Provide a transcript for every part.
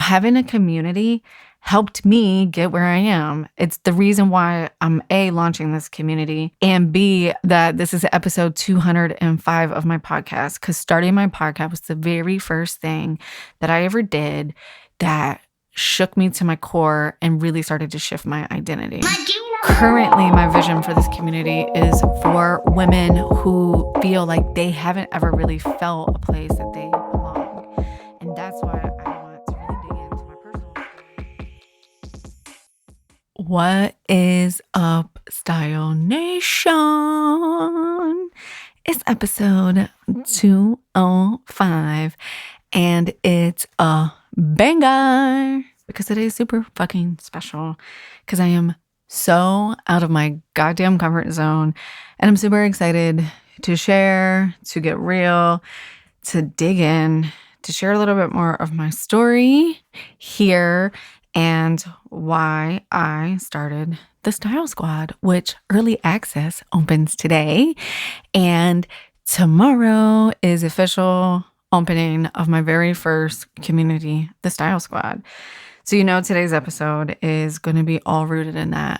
having a community helped me get where I am. It's the reason why I'm A, launching this community, and B, that this is episode 205 of my podcast, because starting my podcast was the very first thing that I ever did that shook me to my core and really started to shift my identity. Currently, my vision for this community is for women who feel like they haven't ever really felt a place that they belong. And that's why I want to really dig into my personal story. What is up, Style Nation? It's episode 205, and it's a banger because today is super fucking special because I am so out of my goddamn comfort zone, and I'm super excited to share, to get real, to dig in, to share a little bit more of my story here and why I started the Style Squad, which early access opens today, and tomorrow is official opening of my very first community, the Style Squad. So today's episode is going to be all rooted in that.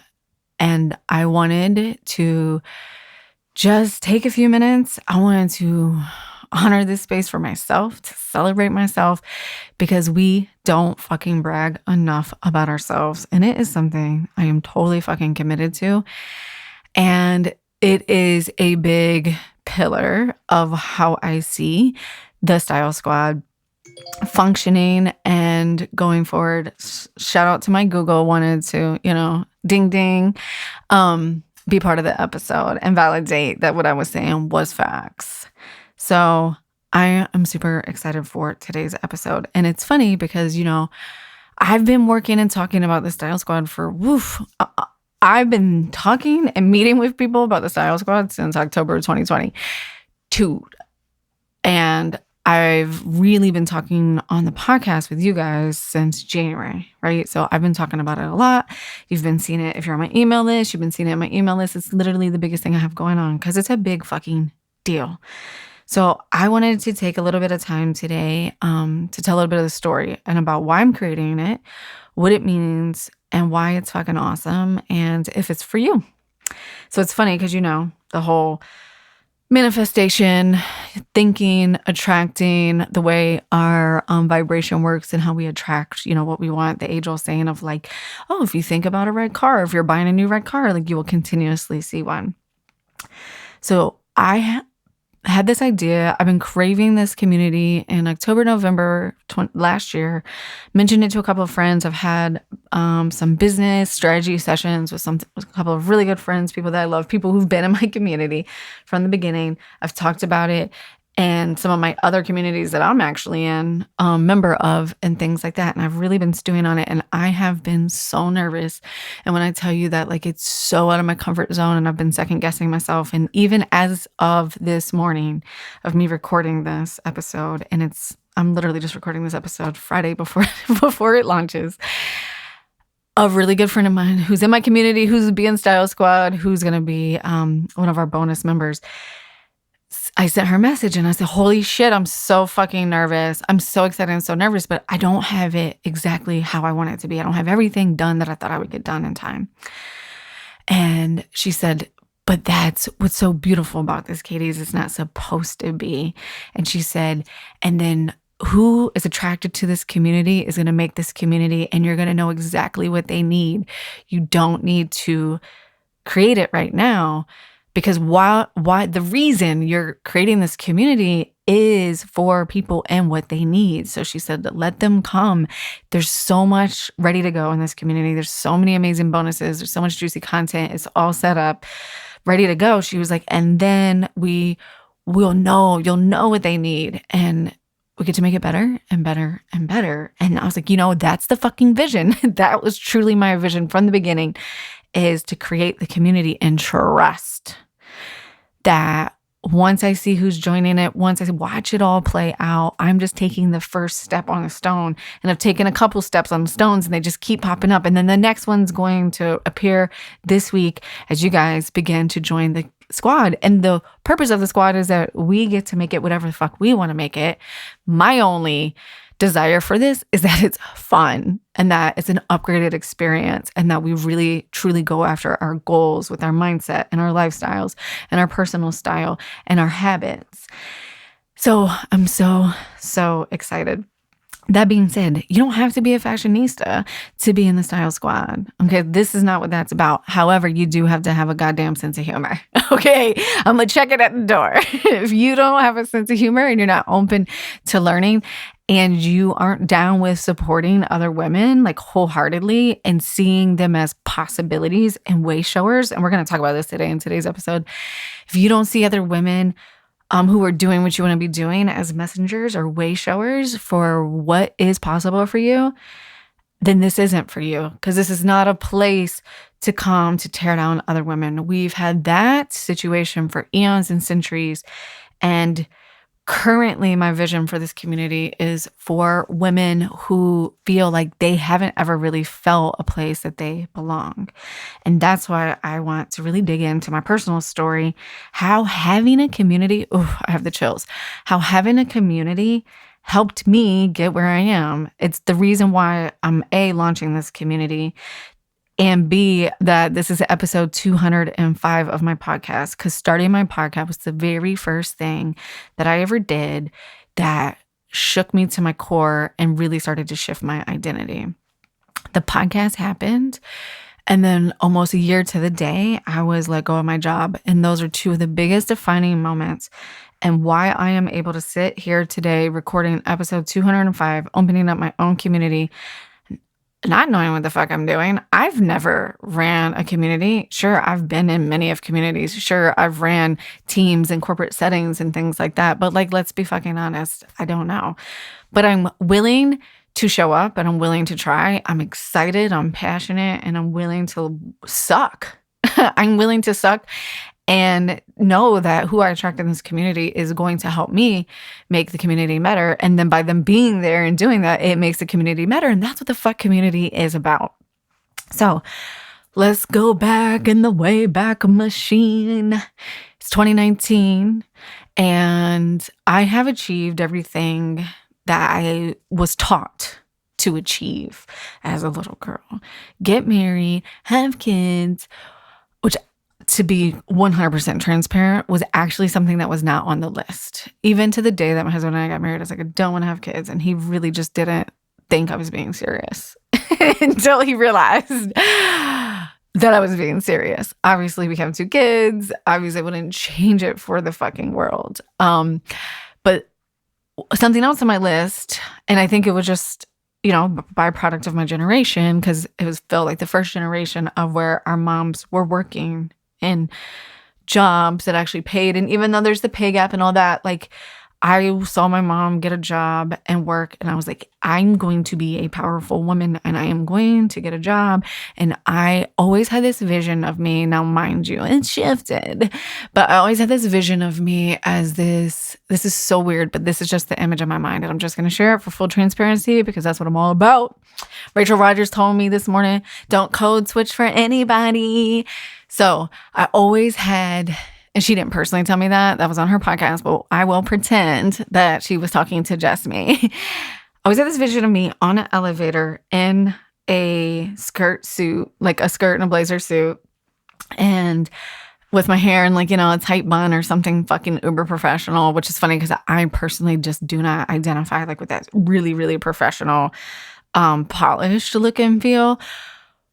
And I wanted to just take a few minutes. I wanted to honor this space for myself, to celebrate myself, because we don't fucking brag enough about ourselves. And it is something I am totally fucking committed to. And it is a big pillar of how I see the Style Squad functioning and going forward. Shout out to my Google, wanted to, ding ding, be part of the episode and validate that what I was saying was facts. So I am super excited for today's episode. And it's funny because, I've been working and talking about the Style Squad for I've been talking and meeting with people about the Style Squad since October 2022. And I've really been talking on the podcast with you guys since January, right? So I've been talking about it a lot. You've been seeing it. If you're on my email list, you've been seeing it on my email list. It's literally the biggest thing I have going on because it's a big fucking deal. So I wanted to take a little bit of time today to tell a little bit of the story and about why I'm creating it, what it means, and why it's fucking awesome, and if it's for you. So it's funny because, the whole manifestation, thinking, attracting, the way our vibration works and how we attract, what we want. The age-old saying of like, oh, if you think about a red car, if you're buying a new red car, like you will continuously see one. So I had this idea. I've been craving this community in October, November last year. Mentioned it to a couple of friends. I've had some business strategy sessions with a couple of really good friends, people that I love, people who've been in my community from the beginning. I've talked about it and some of my other communities that I'm actually in, member of, and things like that. And I've really been stewing on it. And I have been so nervous. And when I tell you that, like, it's so out of my comfort zone and I've been second guessing myself. And even as of this morning of me recording this episode, and I'm literally just recording this episode Friday before it launches. A really good friend of mine who's in my community, who's being Style Squad, who's going to be one of our bonus members. I sent her a message and I said, holy shit, I'm so fucking nervous. I'm so excited and so nervous, but I don't have it exactly how I want it to be. I don't have everything done that I thought I would get done in time. And she said, but that's what's so beautiful about this, Katie, is it's not supposed to be. And she said, and then who is attracted to this community is going to make this community, and you're going to know exactly what they need. You don't need to create it right now. Because why the reason you're creating this community is for people and what they need. So she said, let them come. There's so much ready to go in this community. There's so many amazing bonuses. There's so much juicy content. It's all set up, ready to go. She was like, and then you'll know what they need. And we get to make it better and better and better. And I was like, that's the fucking vision. That was truly my vision from the beginning, is to create the community and trust that once I see who's joining it, once I watch it all play out, I'm just taking the first step on the stone. And I've taken a couple steps on the stones and they just keep popping up. And then the next one's going to appear this week as you guys begin to join the squad. And the purpose of the squad is that we get to make it whatever the fuck we want to make it. My only desire for this is that it's fun and that it's an upgraded experience and that we really truly go after our goals with our mindset and our lifestyles and our personal style and our habits. So I'm so excited. That being said, you don't have to be a fashionista to be in the Style Squad. Okay, this is not what that's about. However, you do have to have a goddamn sense of humor. Okay, I'm gonna check it at the door. If you don't have a sense of humor and you're not open to learning and you aren't down with supporting other women like wholeheartedly and seeing them as possibilities and way showers, and we're gonna talk about this today in today's episode. If you don't see other women who are doing what you want to be doing as messengers or way showers for what is possible for you, then this isn't for you, because this is not a place to come to tear down other women. We've had that situation for eons and centuries. And currently, my vision for this community is for women who feel like they haven't ever really felt a place that they belong. And that's why I want to really dig into my personal story, how having a community, I have the chills, how having a community helped me get where I am. It's the reason why I'm launching this community, and B, that this is episode 205 of my podcast, because starting my podcast was the very first thing that I ever did that shook me to my core and really started to shift my identity. The podcast happened, and then almost a year to the day, I was let go of my job. And those are two of the biggest defining moments and why I am able to sit here today recording episode 205, opening up my own community, not knowing what the fuck I'm doing. I've never ran a community. Sure, I've been in many of communities. Sure, I've ran teams and corporate settings and things like that. But like, let's be fucking honest, I don't know. But I'm willing to show up and I'm willing to try. I'm excited, I'm passionate, and I'm willing to suck. I'm willing to suck and know that who I attract in this community is going to help me make the community better. And then by them being there and doing that, it makes the community better. And that's what the fuck community is about. So let's go back in the way back machine. It's 2019 and I have achieved everything that I was taught to achieve as a little girl. Get married, have kids, which, to be 100% transparent, was actually something that was not on the list. Even to the day that my husband and I got married, I was like, I don't want to have kids. And he really just didn't think I was being serious until he realized that I was being serious. Obviously, we have 2 kids. Obviously, I wouldn't change it for the fucking world. But something else on my list, and I think it was just, byproduct of my generation, because it felt like the first generation of where our moms were working in jobs that actually paid. And even though there's the pay gap and all that, like, I saw my mom get a job and work, and I was like, I'm going to be a powerful woman and I am going to get a job. And I always had this vision of me. Now, mind you, it shifted, but I always had this vision of me as this is so weird, but this is just the image of my mind. And I'm just going to share it for full transparency because that's what I'm all about. Rachel Rogers told me this morning, don't code switch for anybody. So I always had, and she didn't personally tell me that. That was on her podcast, but I will pretend that she was talking to just me. I always had this vision of me on an elevator in a skirt suit, like a skirt and a blazer suit, and with my hair in like, a tight bun or something fucking uber professional, which is funny because I personally just do not identify like with that really, really professional, polished look and feel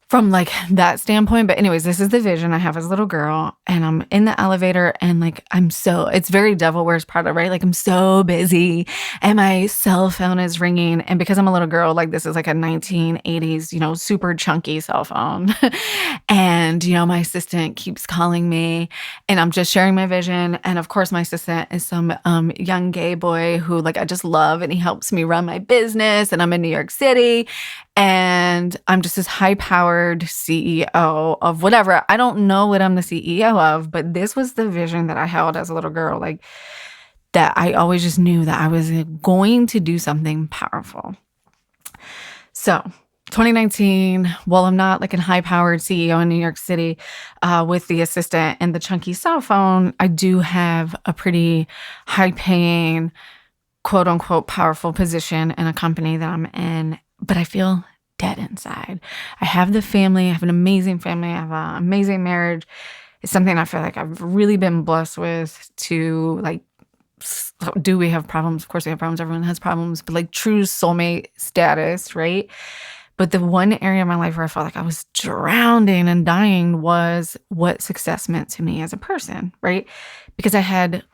from like that standpoint. But anyways, this is the vision I have as a little girl, and I'm in the elevator and like, it's very Devil Wears Prada, right? Like, I'm so busy and my cell phone is ringing. And because I'm a little girl, like, this is like a 1980s, super chunky cell phone. And, my assistant keeps calling me and I'm just sharing my vision. And of course, my assistant is some young gay boy who like I just love, and he helps me run my business, and I'm in New York City. And I'm just this high-powered CEO of whatever. I don't know what I'm the CEO of, but this was the vision that I held as a little girl. Like, that I always just knew that I was going to do something powerful. So 2019, while I'm not like a high-powered CEO in New York City with the assistant and the chunky cell phone, I do have a pretty high-paying quote unquote powerful position in a company that I'm in, but I feel dead inside. I have the family. I have an amazing family. I have an amazing marriage. It's something I feel like I've really been blessed with to like, do we have problems? Of course we have problems. Everyone has problems, but like true soulmate status, right? But the one area of my life where I felt like I was drowning and dying was what success meant to me as a person, right? Because I had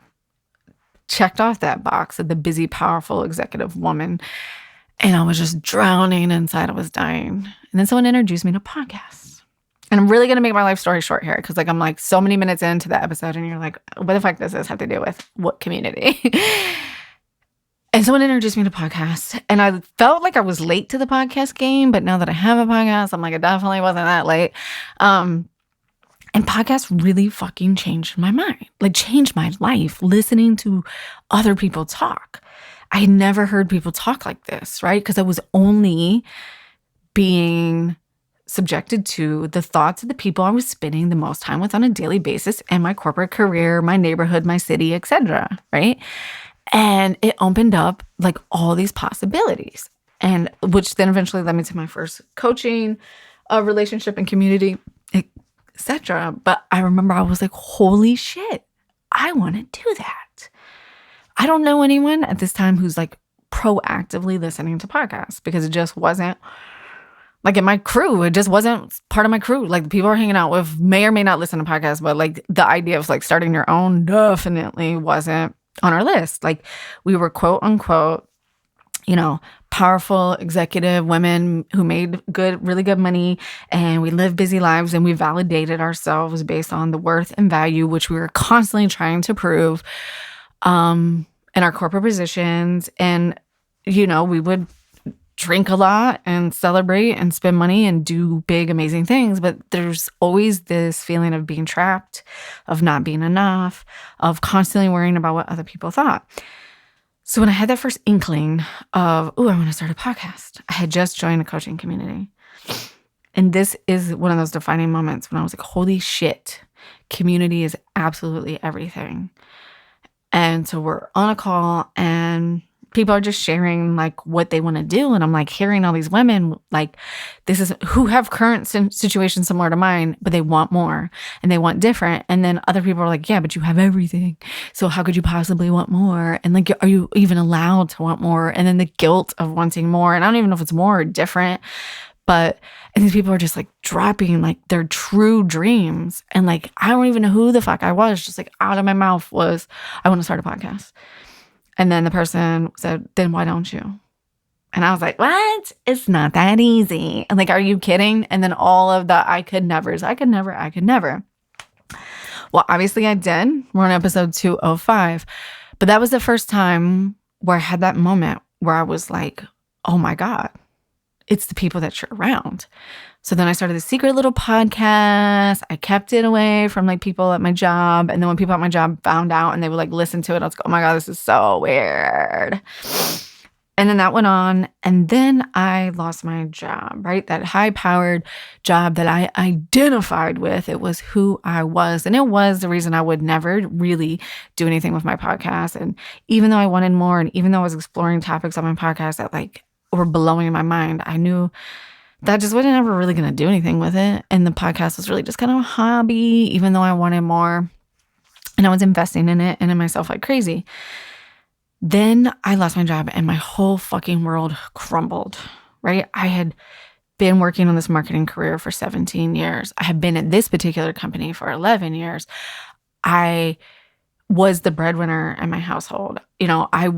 checked off that box of the busy, powerful executive woman, and I was just drowning inside. I was dying. And then someone introduced me to podcasts. And I'm really going to make my life story short here because like I'm like so many minutes into the episode and you're like, what the fuck does this have to do with what community? And someone introduced me to podcasts, and I felt like I was late to the podcast game, but now that I have a podcast, I'm like, it definitely wasn't that late. And podcasts really fucking changed my mind, like changed my life, listening to other people talk. I had never heard people talk like this, right? Because I was only being subjected to the thoughts of the people I was spending the most time with on a daily basis in my corporate career, my neighborhood, my city, etc., right? And it opened up like all these possibilities, and which then eventually led me to my first coaching relationship and community, etc. But I remember I was like, holy shit, I want to do that. I don't know anyone at this time who's like proactively listening to podcasts because it just wasn't like in my crew. It just wasn't part of my crew. Like the people we're hanging out with may or may not listen to podcasts, but like the idea of like starting your own definitely wasn't on our list. Like we were quote unquote, you know, powerful executive women who made really good money, and we lived busy lives, and we validated ourselves based on the worth and value, which we were constantly trying to prove in our corporate positions. And, you know, we would drink a lot and celebrate and spend money and do big, amazing things. But there's always this feeling of being trapped, of not being enough, of constantly worrying about what other people thought. So when I had that first inkling of, I want to start a podcast, I had just joined a coaching community. And this is one of those defining moments when I was like, holy shit, community is absolutely everything. And so we're on a call and people are just sharing like what they want to do. And I'm like hearing all these women like who have current situations similar to mine, but they want more and they want different. And then other people are like, yeah, but you have everything. So how could you possibly want more? And like, are you even allowed to want more? And then the guilt of wanting more. And I don't even know if it's more or different, and these people are just like dropping like their true dreams. And like, I don't even know who the fuck I was. Just like out of my mouth was, I want to start a podcast. And then the person said, then why don't you? And I was like, what? It's not that easy. And like, are you kidding? And then all of the I could nevers. Well, obviously I did. We're on episode 205. But that was the first time where I had that moment where I was like, oh my God, it's the people that you're around. So then I started this secret little podcast. I kept it away from like people at my job. And then when people at my job found out and they would like listen to it, I was like, oh my God, this is so weird. And then that went on. And then I lost my job, right? That high-powered job that I identified with. It was who I was. And it was the reason I would never really do anything with my podcast. And even though I wanted more, and even though I was exploring topics on my podcast that like were blowing my mind, I knew that just wasn't ever really going to do anything with it. And the podcast was really just kind of a hobby, even though I wanted more. And I was investing in it and in myself like crazy. Then I lost my job and my whole fucking world crumbled, right? I had been working on this marketing career for 17 years. I had been at this particular company for 11 years. I was the breadwinner in my household. You know, I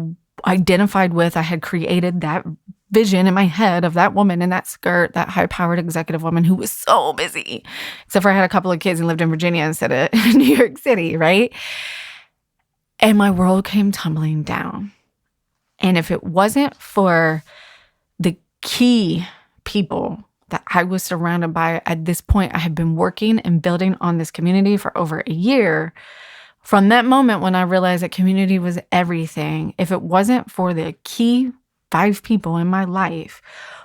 had created that vision in my head of that woman in that skirt, that high-powered executive woman who was so busy, except for I had a couple of kids and lived in Virginia instead of New York City, right? And my world came tumbling down. And if it wasn't for the key people that I was surrounded by at this point, I had been working and building on this community for over a year. From that moment when I realized that community was everything, if it wasn't for the key 5 people in my life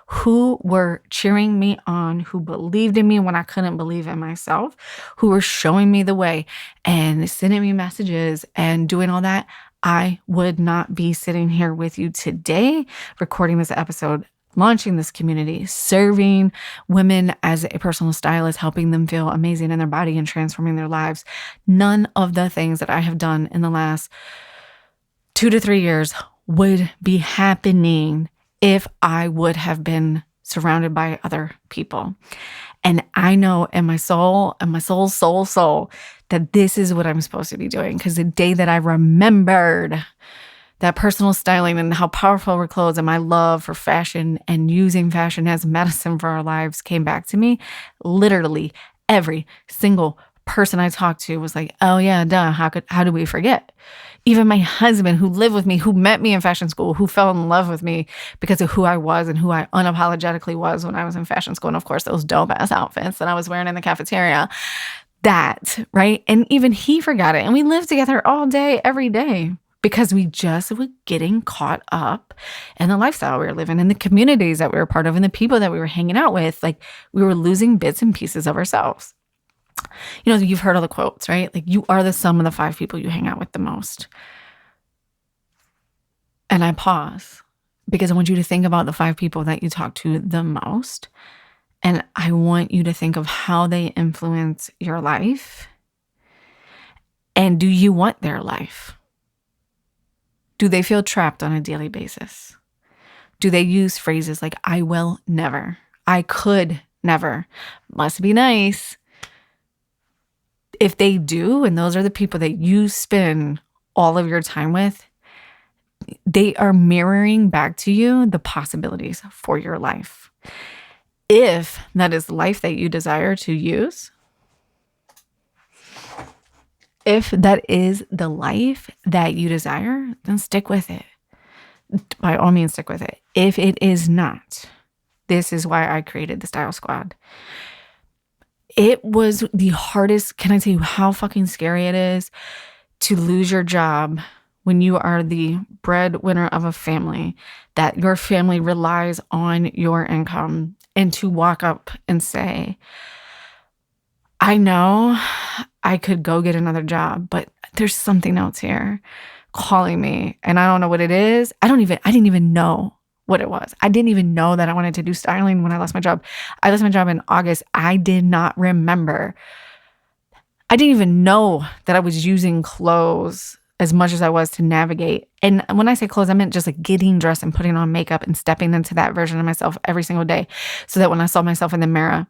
who were cheering me on, who believed in me when I couldn't believe in myself, who were showing me the way and sending me messages and doing all that, I would not be sitting here with you today, recording this episode, launching this community, serving women as a personal stylist, helping them feel amazing in their body and transforming their lives. None of the things that I have done in the last 2 to 3 years would be happening if I would have been surrounded by other people. And I know in my soul, that this is what I'm supposed to be doing. Because the day that I remembered that personal styling and how powerful were clothes and my love for fashion and using fashion as medicine for our lives came back to me, literally every single person I talked to was like, oh yeah, duh, how do we forget? Even my husband, who lived with me, who met me in fashion school, who fell in love with me because of who I was and who I unapologetically was when I was in fashion school. And of course, those dope ass outfits that I was wearing in the cafeteria. That, right? And even he forgot it. And we lived together all day, every day, because we just were getting caught up in the lifestyle we were living, in the communities that we were part of, and the people that we were hanging out with. Like, we were losing bits and pieces of ourselves. You know, you've heard all the quotes, right? Like, you are the sum of the 5 people you hang out with the most. And I pause because I want you to think about the 5 people that you talk to the most. And I want you to think of how they influence your life. And do you want their life? Do they feel trapped on a daily basis? Do they use phrases like, I will never, I could never, must be nice? If they do, and those are the people that you spend all of your time with, they are mirroring back to you the possibilities for your life. If that is the life that you desire to use, if that is the life that you desire, then stick with it. By all means, stick with it. If it is not, this is why I created the Style Squad. It was the hardest. Can I tell you how fucking scary it is to lose your job when you are the breadwinner of a family, that your family relies on your income, and to walk up and say, I know I could go get another job, but there's something else here calling me, and I don't know what it is. I didn't even know what it was. I didn't even know that I wanted to do styling when I lost my job. I lost my job in August. I did not remember. I didn't even know that I was using clothes as much as I was to navigate. And when I say clothes, I meant just like getting dressed and putting on makeup and stepping into that version of myself every single day, so that when I saw myself in the mirror,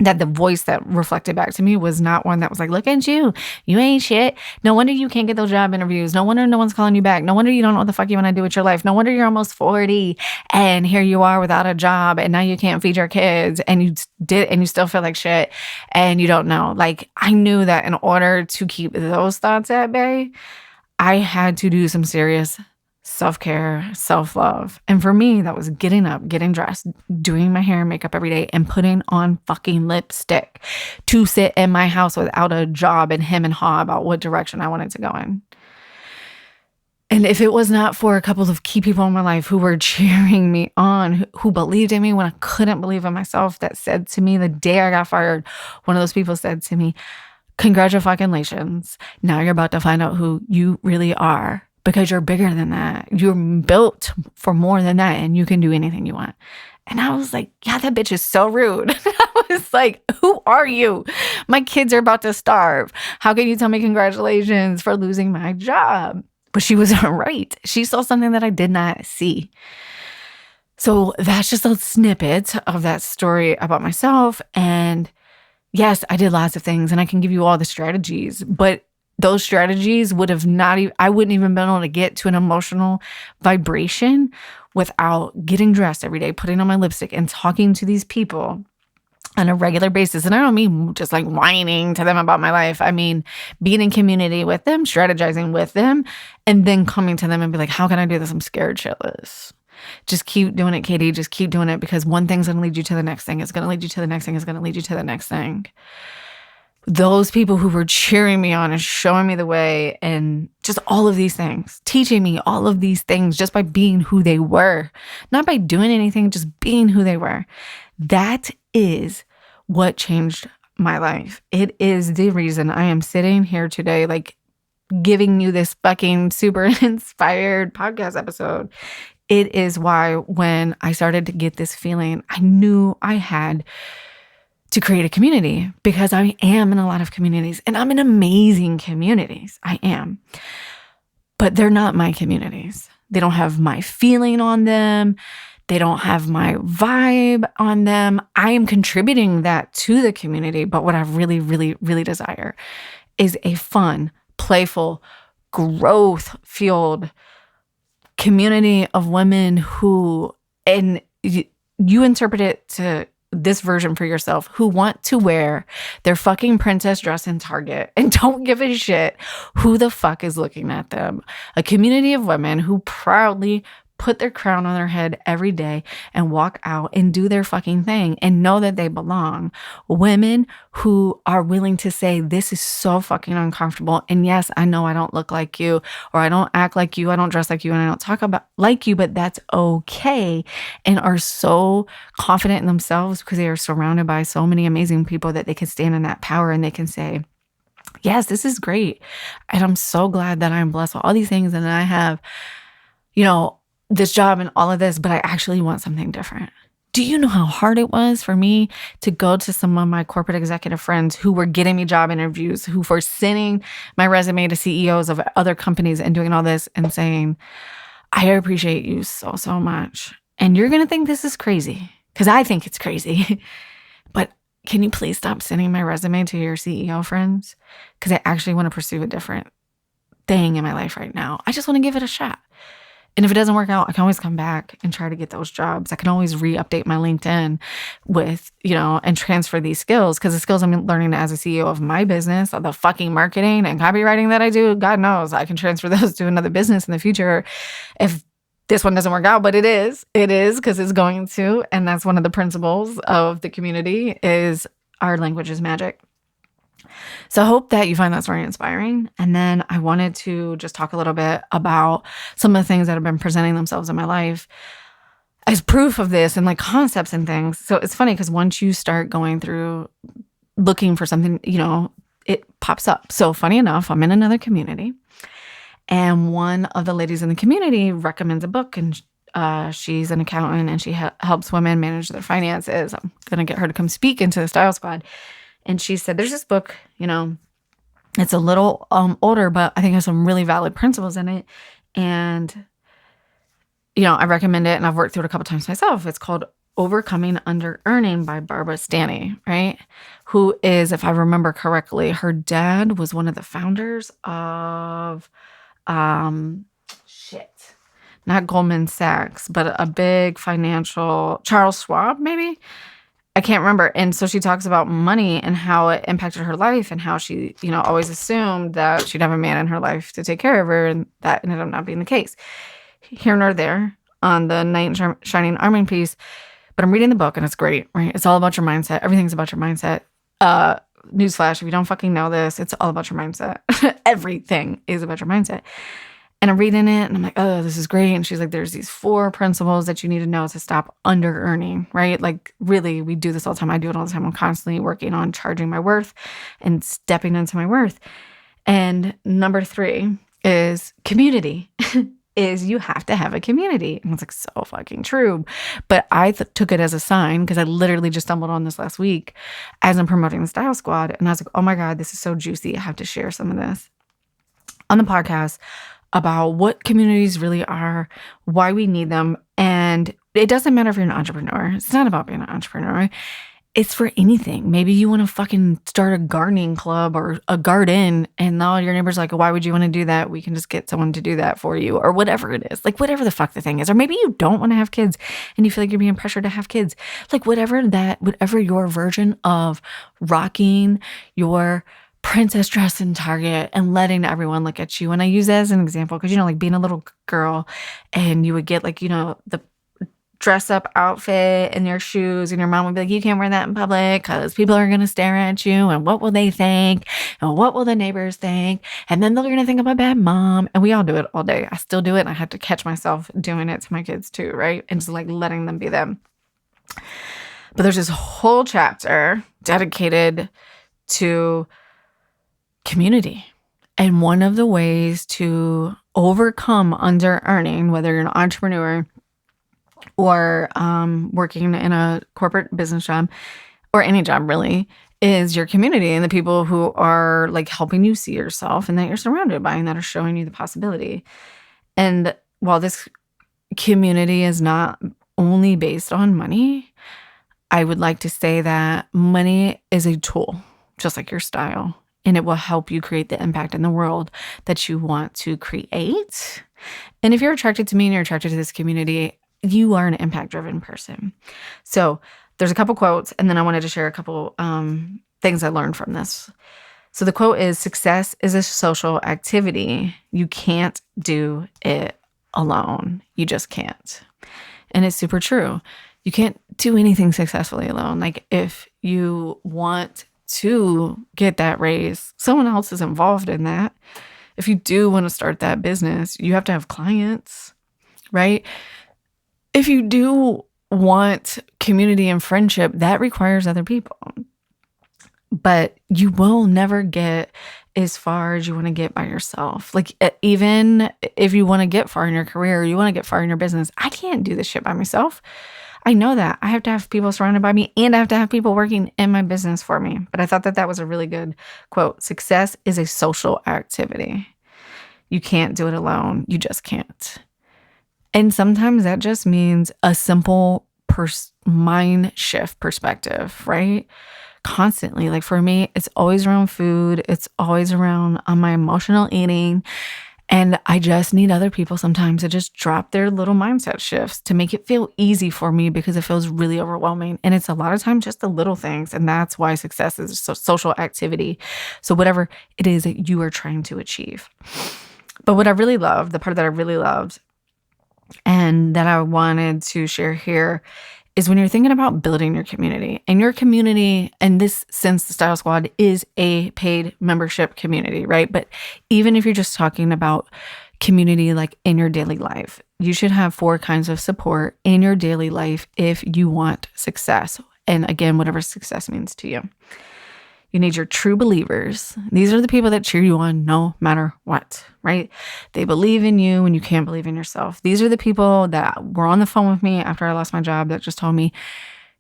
that the voice that reflected back to me was not one that was like, look at you, you ain't shit. No wonder you can't get those job interviews. No wonder no one's calling you back. No wonder you don't know what the fuck you want to do with your life. No wonder you're almost 40 and here you are without a job and now you can't feed your kids and you still feel like shit and you don't know. Like, I knew that in order to keep those thoughts at bay, I had to do some serious self-care, self-love. And for me, that was getting up, getting dressed, doing my hair and makeup every day, and putting on fucking lipstick to sit in my house without a job and hem and haw about what direction I wanted to go in. And if it was not for a couple of key people in my life who were cheering me on, who believed in me when I couldn't believe in myself, that said to me the day I got fired, one of those people said to me, congratulations. Now you're about to find out who you really are, because you're bigger than that. You're built for more than that, and you can do anything you want. And I was like, yeah, that bitch is so rude. I was like, who are you? My kids are about to starve. How can you tell me congratulations for losing my job? But she was right. She saw something that I did not see. So that's just a snippet of that story about myself. And yes, I did lots of things, and I can give you all the strategies, but those strategies would have not even, I wouldn't even been able to get to an emotional vibration without getting dressed every day, putting on my lipstick, and talking to these people on a regular basis. And I don't mean just like whining to them about my life. I mean, being in community with them, strategizing with them, and then coming to them and be like, how can I do this? I'm scared shitless. Just keep doing it, Katie. Just keep doing it, because one thing's going to lead you to the next thing. It's going to lead you to the next thing. It's going to lead you to the next thing. Those people who were cheering me on and showing me the way, and just all of these things, teaching me all of these things just by being who they were, not by doing anything, just being who they were. That is what changed my life. It is the reason I am sitting here today, like giving you this fucking super inspired podcast episode. It is why when I started to get this feeling, I knew I had to create a community, because I am in a lot of communities and I'm in amazing communities. I am. But they're not my communities. They don't have my feeling on them. They don't have my vibe on them. I am contributing that to the community. But what I really, really, really desire is a fun, playful, growth-fueled community of women who, and you interpret it to this version for yourself, who want to wear their fucking princess dress in Target and don't give a shit who the fuck is looking at them. A community of women who proudly put their crown on their head every day and walk out and do their fucking thing and know that they belong. Women who are willing to say, this is so fucking uncomfortable. And yes, I know I don't look like you, or I don't act like you, I don't dress like you, and I don't talk about like you, but that's okay. And are so confident in themselves because they are surrounded by so many amazing people that they can stand in that power and they can say, yes, this is great. And I'm so glad that I'm blessed with all these things and that I have, this job and all of this, but I actually want something different. Do you know how hard it was for me to go to some of my corporate executive friends who were getting me job interviews, who were sending my resume to CEOs of other companies and doing all this and saying, I appreciate you so, so much. And you're going to think this is crazy, because I think it's crazy. But can you please stop sending my resume to your CEO friends? Because I actually want to pursue a different thing in my life right now. I just want to give it a shot. And if it doesn't work out, I can always come back and try to get those jobs. I can always re-update my LinkedIn with, and transfer these skills, because the skills I'm learning as a CEO of my business, the fucking marketing and copywriting that I do, God knows I can transfer those to another business in the future if this one doesn't work out. But it is because it's going to. And that's one of the principles of the community is our language is magic. So I hope that you find that story inspiring. And then I wanted to just talk a little bit about some of the things that have been presenting themselves in my life as proof of this and like concepts and things. So it's funny because once you start going through looking for something, it pops up. So funny enough, I'm in another community and one of the ladies in the community recommends a book, and she's an accountant and she helps women manage their finances. I'm going to get her to come speak into the Style Squad. And she said, there's this book, it's a little older, but I think there's some really valid principles in it. And, I recommend it, and I've worked through it a couple times myself. It's called Overcoming Under Earning by Barbara Stanny, right? Who is, if I remember correctly, her dad was one of the founders of, not Goldman Sachs, but a big financial, Charles Schwab, maybe? I can't remember. And so she talks about money and how it impacted her life and how she, always assumed that she'd have a man in her life to take care of her. And that ended up not being the case. Here nor there on the Knight in Shining Armor piece. But I'm reading the book and it's great, right? It's all about your mindset. Everything's about your mindset. Newsflash, if you don't fucking know this, it's all about your mindset. Everything is about your mindset. And I'm reading it and I'm like, oh, this is great. And she's like, there's these 4 principles that you need to know to stop under earning, right? Like really, we do this all the time. I do it all the time. I'm constantly working on charging my worth and stepping into my worth. And number 3 is community. Is you have to have a community. And it's like so fucking true. But I took it as a sign, because I literally just stumbled on this last week as I'm promoting the Style Squad. And I was like, oh my God, this is so juicy. I have to share some of this on the podcast about what communities really are, why we need them. And it doesn't matter if you're an entrepreneur. It's not about being an entrepreneur. It's for anything. Maybe you want to fucking start a gardening club or a garden, and all your neighbors are like, why would you want to do that? We can just get someone to do that for you, or whatever it is. Like whatever the fuck the thing is. Or maybe you don't want to have kids and you feel like you're being pressured to have kids. Like whatever your version of rocking your princess dress in Target and letting everyone look at you. And I use that as an example because, like being a little girl and you would get like, the dress up outfit and your shoes, and your mom would be like, you can't wear that in public because people are going to stare at you, and what will they think, and what will the neighbors think, and then they're going to think I'm a bad mom. And we all do it all day. I still do it, and I have to catch myself doing it to my kids too, right? And just like letting them be them. But there's this whole chapter dedicated to community And one of the ways to overcome under earning, whether you're an entrepreneur or working in a corporate business job or any job really, is your community and the people who are like helping you see yourself and that you're surrounded by and that are showing you the possibility. And while this community is not only based on money, I would like to say that money is a tool, just like your style, and it will help you create the impact in the world that you want to create. And if you're attracted to me and you're attracted to this community, you are an impact-driven person. So there's a couple quotes, and then I wanted to share a couple things I learned from this. So the quote is, "Success is a social activity. You can't do it alone. You just can't." And it's super true. You can't do anything successfully alone. Like if you want to get that raise, someone else is involved in that. If you do want to start that business, you have to have clients, right? If you do want community and friendship, that requires other people. But you will never get as far as you want to get by yourself. Like even if you want to get far in your career, or you want to get far in your business, I can't do this shit by myself. I know that. I have to have people surrounded by me, and I have to have people working in my business for me. But I thought that that was a really good quote. Success is a social activity. You can't do it alone. You just can't. And sometimes that just means a simple mind shift perspective, right? Constantly. Like for me, it's always around food. It's always around my emotional eating. And I just need other people sometimes to just drop their little mindset shifts to make it feel easy for me, because it feels really overwhelming. And it's a lot of times just the little things. And that's why success is a social activity. So whatever it is that you are trying to achieve. But what I really loved, the part that I really loved and that I wanted to share here, is when you're thinking about building your community. And your community, in this sense, the Style Squad is a paid membership community, right? But even if you're just talking about community like in your daily life, you should have 4 kinds of support in your daily life if you want success. And again, whatever success means to you. You need your true believers. These are the people that cheer you on no matter what, right? They believe in you when you can't believe in yourself. These are the people that were on the phone with me after I lost my job that just told me,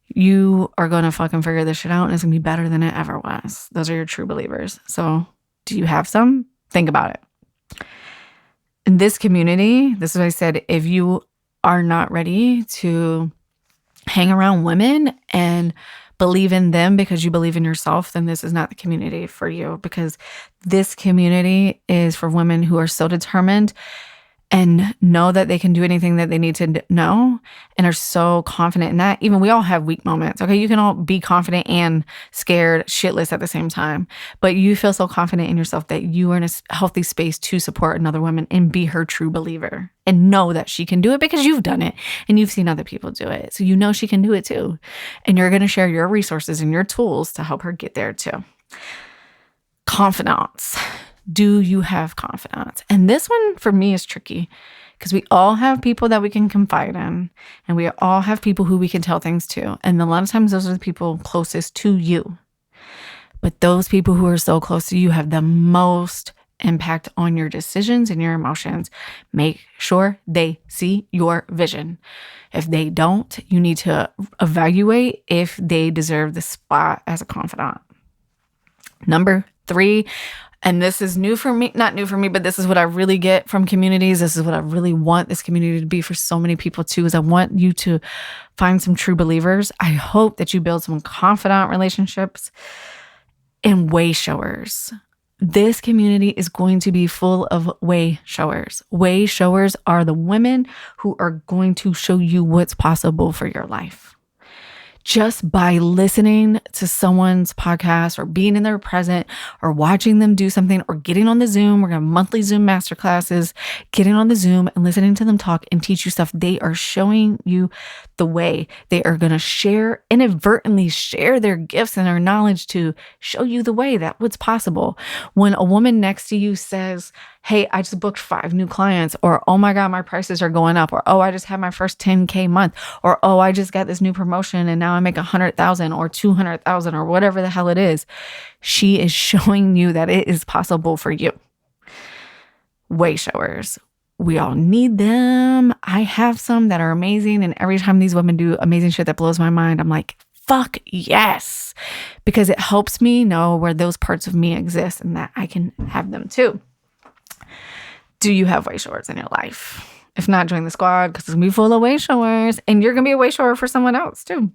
you are going to fucking figure this shit out and it's going to be better than it ever was. Those are your true believers. So do you have some? Think about it. In this community, this is what I said, if you are not ready to hang around women and believe in them because you believe in yourself, then this is not the community for you, because this community is for women who are so determined and know that they can do anything that they need to know and are so confident in that. Even we all have weak moments. Okay, you can all be confident and scared shitless at the same time, but you feel so confident in yourself that you are in a healthy space to support another woman and be her true believer and know that she can do it because you've done it and you've seen other people do it. So you know she can do it too. And you're going to share your resources and your tools to help her get there too. Confidence. Do you have confidence? And this one for me is tricky because we all have people that we can confide in and we all have people who we can tell things to. And a lot of times those are the people closest to you. But those people who are so close to you have the most impact on your decisions and your emotions. Make sure they see your vision. If they don't, you need to evaluate if they deserve the spot as a confidant. Number 3, and this is new for me, not new for me, but this is what I really get from communities. This is what I really want this community to be for so many people too, is I want you to find some true believers. I hope that you build some confidant relationships and way showers. This community is going to be full of way showers. Way showers are the women who are going to show you what's possible for your life. Just by listening to someone's podcast or being in their present or watching them do something or getting on the Zoom, we're going to have monthly Zoom masterclasses, getting on the Zoom and listening to them talk and teach you stuff. They are showing you the way. They are going to inadvertently share their gifts and their knowledge to show you the way that what's possible. When a woman next to you says, hey, I just booked 5 new clients, or, oh my God, my prices are going up, or, oh, I just had my first 10K month, or, oh, I just got this new promotion and now I make 100,000 or 200,000 or whatever the hell it is. She is showing you that it is possible for you. way showers. We all need them. I have some that are amazing. And every time these women do amazing shit that blows my mind, I'm like, fuck yes. Because it helps me know where those parts of me exist and that I can have them too. Do you have way showers in your life? If not, join the squad because it's going to be full of way showers. And you're going to be a way shower for someone else too.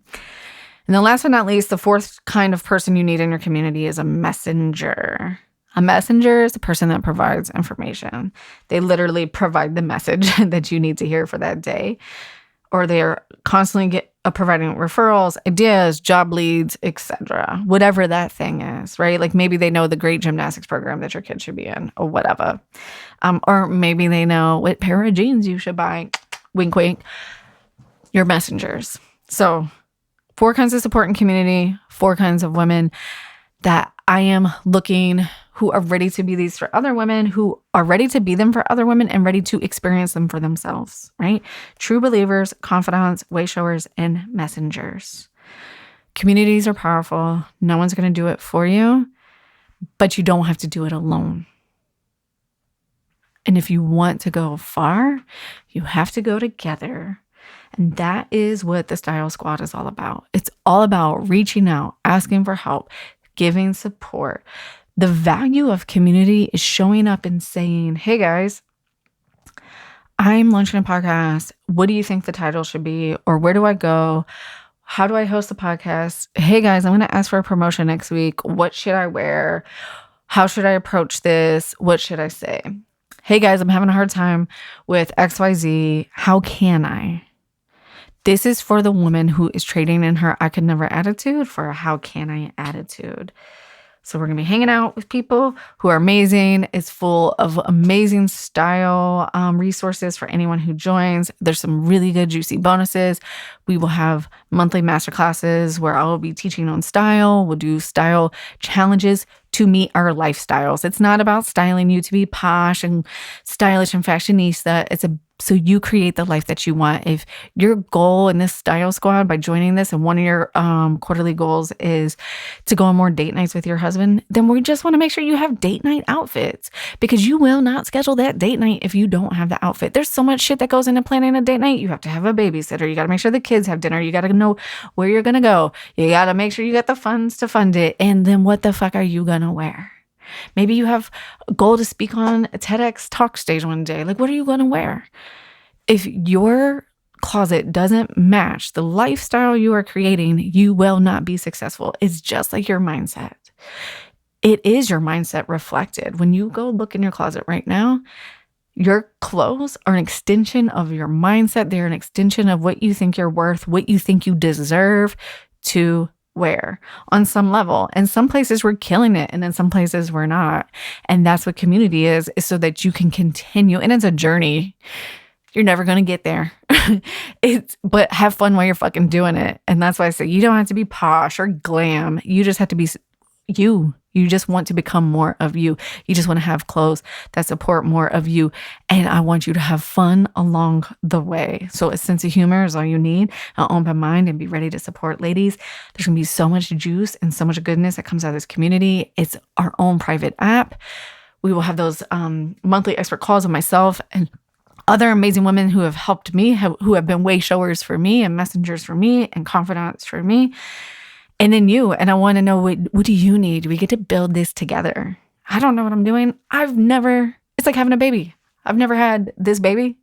And then last but not least, the fourth kind of person you need in your community is a messenger. A messenger is the person that provides information. They literally provide the message that you need to hear for that day. Or they are constantly providing referrals, ideas, job leads, etc. Whatever that thing is, right? Like maybe they know the great gymnastics program that your kid should be in or whatever. Or maybe they know what pair of jeans you should buy. Wink, wink. Your messengers. So 4 kinds of support in community, 4 kinds of women that I am looking who are ready to be these for other women, who are ready to be them for other women and ready to experience them for themselves, right? True believers, confidants, way showers, and messengers. Communities are powerful. No one's going to do it for you, but you don't have to do it alone. And if you want to go far, you have to go together. And that is what the Style Squad is all about. It's all about reaching out, asking for help, giving support. The value of community is showing up and saying, hey guys, I'm launching a podcast. What do you think the title should be? Or where do I go? How do I host the podcast? Hey guys, I'm going to ask for a promotion next week. What should I wear? How should I approach this? What should I say? Hey guys, I'm having a hard time with XYZ. How can I? This is for the woman who is trading in her I could never attitude for a how can I attitude. So we're going to be hanging out with people who are amazing. It's full of amazing style resources for anyone who joins. There's some really good juicy bonuses. We will have monthly masterclasses where I will be teaching on style. We'll do style challenges to meet our lifestyles. It's not about styling you to be posh and stylish and fashionista. So you create the life that you want. If your goal in this Style Squad by joining this and one of your quarterly goals is to go on more date nights with your husband, then we just want to make sure you have date night outfits because you will not schedule that date night if you don't have the outfit. There's so much shit that goes into planning a date night. You have to have a babysitter. You got to make sure the kids have dinner. You got to know where you're going to go. You got to make sure you got the funds to fund it. And then what the fuck are you going to wear? Maybe you have a goal to speak on a TEDx talk stage one day. Like, what are you going to wear? If your closet doesn't match the lifestyle you are creating, you will not be successful. It's just like your mindset. It is your mindset reflected. When you go look in your closet right now, your clothes are an extension of your mindset. They're an extension of what you think you're worth, what you think you deserve to wear on some level. And some places we're killing it, and in some places we're not. And that's what community is so that you can continue. And it's a journey. You're never going to get there. But have fun while you're fucking doing it. And that's why I say you don't have to be posh or glam. You just have to be you. You just want to become more of you. You just want to have clothes that support more of you. And I want you to have fun along the way. So a sense of humor is all you need. An open mind and be ready to support ladies. There's going to be so much juice and so much goodness that comes out of this community. It's our own private app. We will have those monthly expert calls with myself and other amazing women who have helped me, who have been way showers for me and messengers for me and confidants for me. And then you. And I want to know, what do you need? We get to build this together. I don't know what I'm doing. It's like having a baby. I've never had this baby.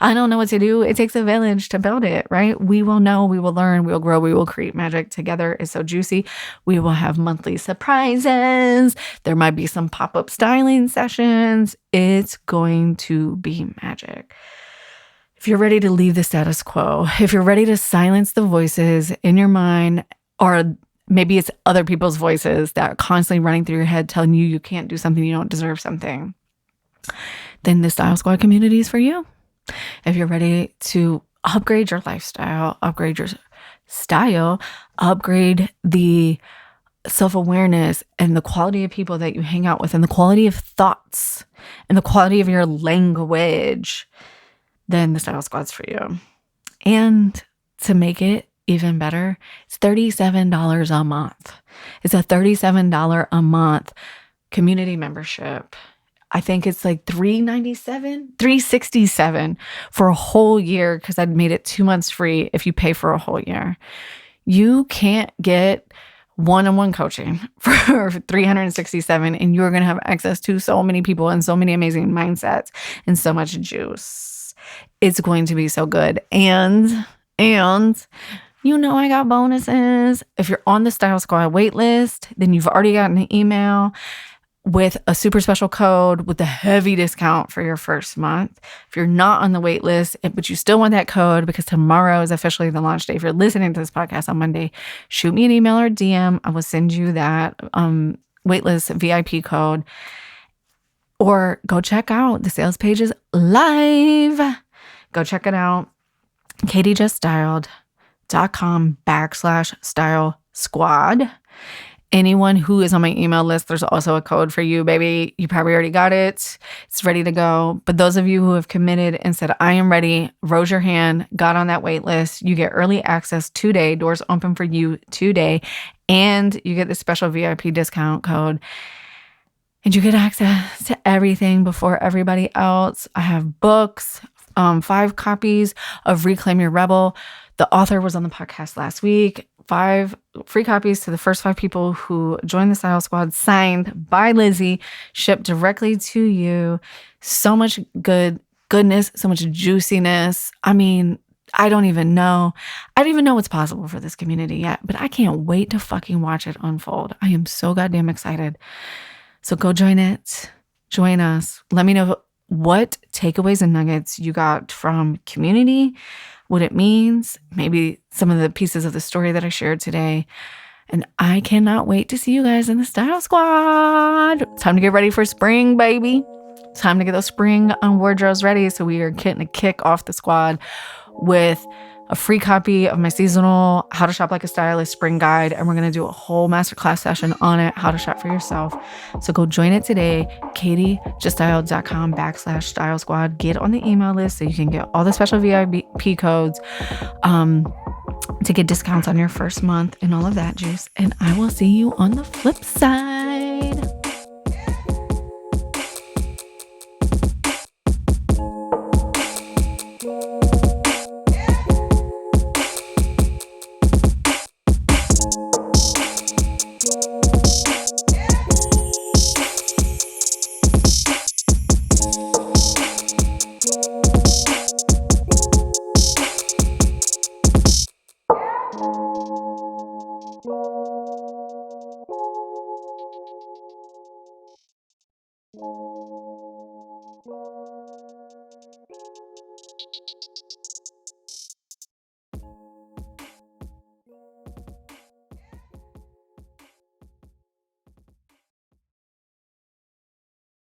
I don't know what to do. It takes a village to build it, right? We will know, we will learn, we will grow, we will create magic together. It's so juicy. We will have monthly surprises. There might be some pop-up styling sessions. It's going to be magic. If you're ready to leave the status quo, if you're ready to silence the voices in your mind, or maybe it's other people's voices that are constantly running through your head telling you can't do something, you don't deserve something, then the Style Squad community is for you. If you're ready to upgrade your lifestyle, upgrade your style, upgrade the self-awareness and the quality of people that you hang out with and the quality of thoughts and the quality of your language, then the Style Squad's for you. And to make it even better, it's $37 a month. It's a $37 a month community membership. I think it's like $367 for a whole year because I'd made it 2 months free if you pay for a whole year. You can't get one-on-one coaching for $367 and you're going to have access to so many people and so many amazing mindsets and so much juice. It's going to be so good. And you know, I got bonuses. If you're on the Style Squad waitlist, then you've already gotten an email with a super special code with a heavy discount for your first month. If you're not on the wait list, but you still want that code because tomorrow is officially the launch day. If you're listening to this podcast on Monday, shoot me an email or DM. I will send you that waitlist VIP code. Or go check out the sales pages live. Go check it out. katiejuststyled.com/style squad. Anyone who is on my email list, there's also a code for you, baby. You probably already got it. It's ready to go. But those of you who have committed and said, I am ready, rose your hand, got on that wait list, you get early access today. Doors open for you today. And you get the special VIP discount code. And you get access to everything before everybody else. I have books, 5 copies of Reclaim Your Rebel. The author was on the podcast last week. 5 free copies to the first 5 people who join the Style Squad, signed by Lizzie, shipped directly to you. So much goodness, so much juiciness. I mean, I don't even know what's possible for this community yet, but I can't wait to fucking watch it unfold. I am so goddamn excited. So go join it. Join us. Let me know what takeaways and nuggets you got from community, what it means, maybe some of the pieces of the story that I shared today. And I cannot wait to see you guys in the Style Squad. It's time to get ready for spring, baby. It's time to get those spring wardrobes ready. So we are getting to kick off the squad with a free copy of my seasonal How to Shop Like a Stylist spring guide. And we're going to do a whole masterclass session on it, how to shop for yourself. So go join it today, katiejuststyled.com/style squad. Get on the email list so you can get all the special VIP codes to get discounts on your first month and all of that juice. And I will see you on the flip side.